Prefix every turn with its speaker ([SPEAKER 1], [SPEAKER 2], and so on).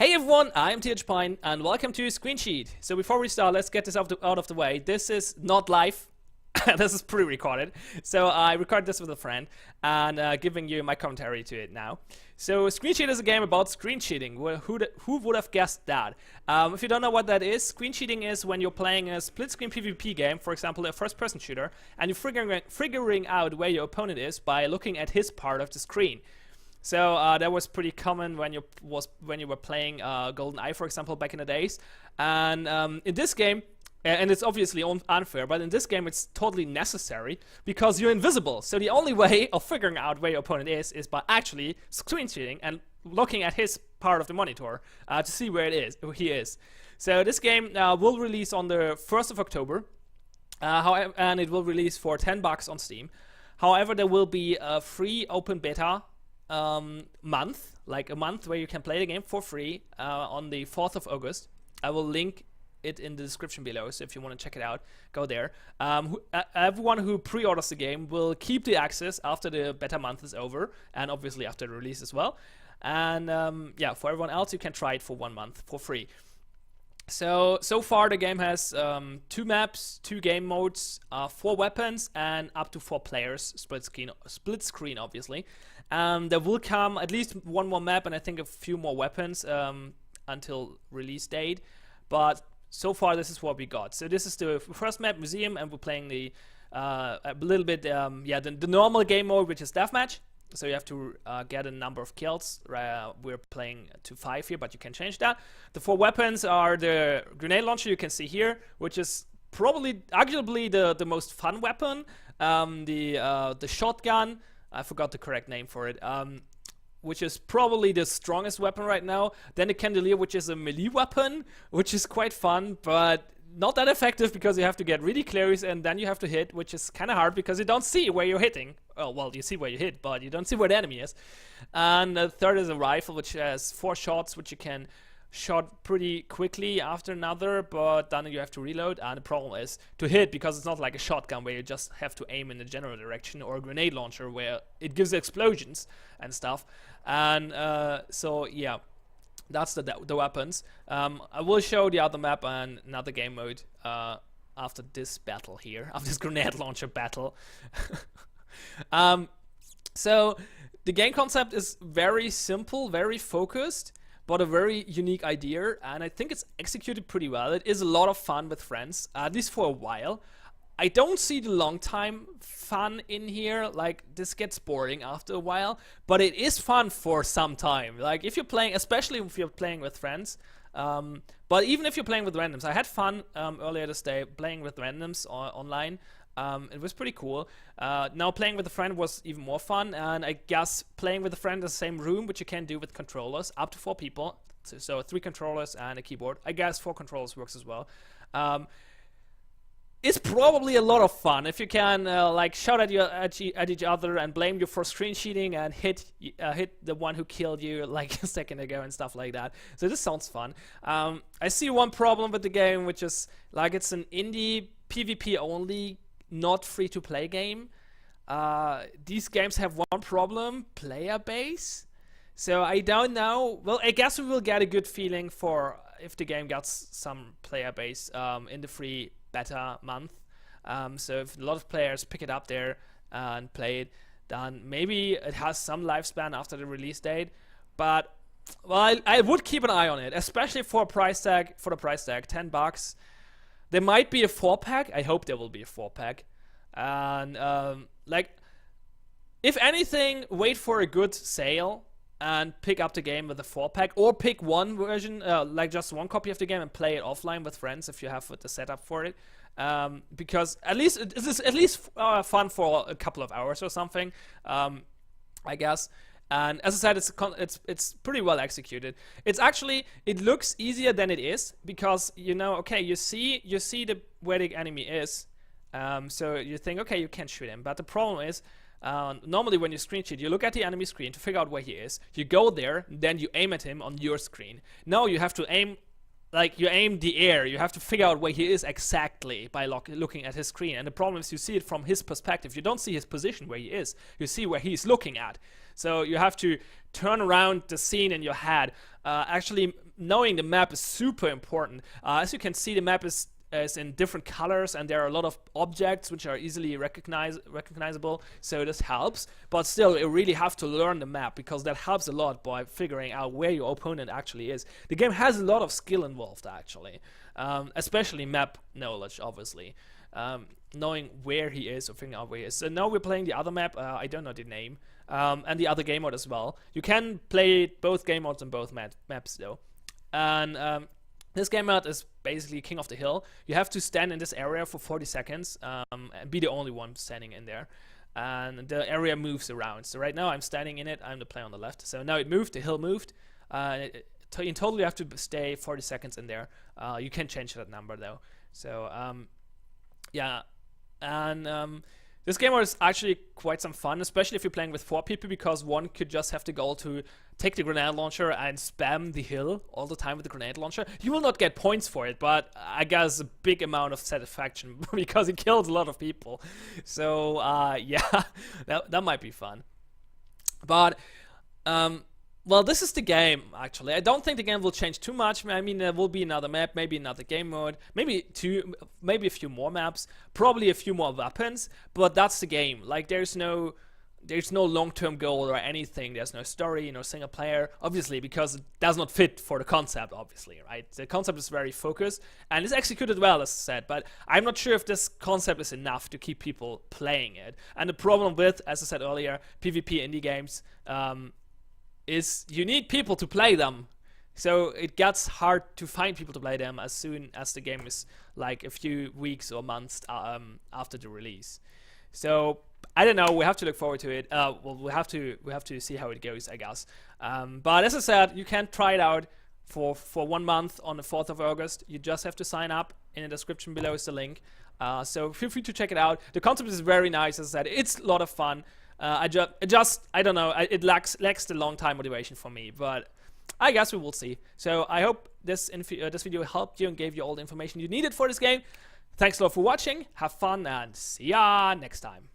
[SPEAKER 1] Hey everyone, I'm Pine and welcome to Screencheat. So before we start, let's get this out of the way. This is not live. This is pre-recorded. So I recorded this with a friend and giving you my commentary to it now. So Screencheat is a game about screen cheating. Well, who would have guessed that? If you don't know what that is, screen cheating is when you're playing a split-screen PvP game, for example a first-person shooter, and you're figuring out where your opponent is by looking at his part of the screen. So that was pretty common when you were playing GoldenEye, for example, back in the days. And in this game, and it's obviously unfair, but in this game it's totally necessary because you're invisible. So the only way of figuring out where your opponent is by actually screen cheating and looking at his part of the monitor to see where he is. So this game will release on the 1st of October, and it will release for $10 on Steam. However, there will be a free open beta month, like a month where you can play the game for free on the 4th of August. I will link it in the description below, so if you want to check it out, go there. Everyone who pre-orders the game will keep the access after the beta month is over, and obviously after the release as well. And yeah, for everyone else, you can try it for 1 month for free. So far the game has 2 maps, 2 game modes, 4 weapons, and up to 4 players, split screen obviously. There will come at least 1 more map and I think a few more weapons until release date, but so far this is what we got. So this is the first map, Museum, and we're playing the a little bit the normal game mode, which is deathmatch. So you have to get a number of kills. We're playing to 5 here, but you can change that. The 4 weapons are the grenade launcher you can see here, which is arguably the most fun weapon. The shotgun, I forgot the correct name for it, which is probably the strongest weapon right now. Then the Candelier, which is a melee weapon, which is quite fun, but not that effective because you have to get really close and then you have to hit, which is kind of hard because you don't see where you're hitting. Oh, well, you see where you hit, but you don't see where the enemy is. And the third is a rifle, which has 4 shots, which you can shot pretty quickly after another, but then you have to reload. And the problem is to hit, because it's not like a shotgun where you just have to aim in the general direction, or a grenade launcher where it gives explosions and stuff. And so yeah, that's the weapons. I will show the other map and another game mode after this battle here, after this grenade launcher battle. So the game concept is very simple, very focused, but a very unique idea, and I think it's executed pretty well. It is a lot of fun with friends, at least for a while. I don't see the long time fun in here, like this gets boring after a while, but it is fun for some time. Like if you're playing, especially if you're playing with friends, but even if you're playing with randoms. I had fun earlier this day playing with randoms online. It was pretty cool. Now playing with a friend was even more fun, and I guess playing with a friend in the same room, which you can do with controllers, up to 4 people. So 3 controllers and a keyboard. I guess 4 controllers works as well. It's probably a lot of fun if you can like shout at each other and blame you for screen cheating and hit the one who killed you like a second ago and stuff like that. So this sounds fun. I see one problem with the game, which is like it's an indie PvP only, not free to play game. These games have one problem: player base. So I don't know. Well, I guess we will get a good feeling for if the game gets some player base in the free beta month. So if a lot of players pick it up there and play it, then maybe it has some lifespan after the release date. But well, I would keep an eye on it, especially for the price tag, $10. There might be a 4-pack. I hope there will be a 4-pack. And like, if anything, wait for a good sale and pick up the game with a 4-pack, or pick one version, like just 1 copy of the game, and play it offline with friends if you have the setup for it. Because at least it is fun for a couple of hours or something, I guess. And as I said, it's pretty well executed. It looks easier than it is, because okay, you see where the enemy is, so you think, okay, you can shoot him. But the problem is, normally when you screen cheat, you look at the enemy screen to figure out where he is. You go there, then you aim at him on your screen. Now you have to aim like you aim the air, you have to figure out where he is exactly by looking at his screen. And the problem is you see it from his perspective. You don't see his position where he is. You see where he's looking at. So you have to turn around the scene in your head. Actually, knowing the map is super important. As you can see, the map is in different colors, and there are a lot of objects which are easily recognizable, so this helps. But still, you really have to learn the map, because that helps a lot by figuring out where your opponent actually is. The game has a lot of skill involved, actually, especially map knowledge, obviously. Knowing where he is or figuring out where he is. So now we're playing the other map, I don't know the name, and the other game mode as well. You can play both game modes on both maps though. And this game mode is basically King of the Hill. You have to stand in this area for 40 seconds and be the only one standing in there. And the area moves around. So right now I'm standing in it. I'm the player on the left. So now it moved. The hill moved. In total you have to stay 40 seconds in there. You can change that number though. So yeah. And this game mode is actually quite some fun, especially if you're playing with 4 people, because one could just have the goal to take the grenade launcher and spam the hill all the time with the grenade launcher. You will not get points for it, but I guess a big amount of satisfaction because it kills a lot of people. So yeah, that might be fun. But well, this is the game, actually. I don't think the game will change too much. I mean, there will be another map, maybe another game mode, maybe a few more maps, probably a few more weapons, but that's the game. Like, there's no long-term goal or anything. There's no story, no single player, obviously, because it does not fit for the concept, obviously, right? The concept is very focused, and it's executed well, as I said, but I'm not sure if this concept is enough to keep people playing it. And the problem with, as I said earlier, PvP indie games, is you need people to play them. So it gets hard to find people to play them as soon as the game is like a few weeks or months after the release. So I don't know, we have to look forward to it. Well, we have to see how it goes, I guess. But as I said, you can try it out for 1 month on the 4th of August. You just have to sign up. In the description below is the link. So feel free to check it out. The concept is very nice, as I said. It's a lot of fun. I don't know, it lacks the long time motivation for me, but I guess we will see. So I hope this video helped you and gave you all the information you needed for this game. Thanks a lot for watching, have fun, and see ya next time.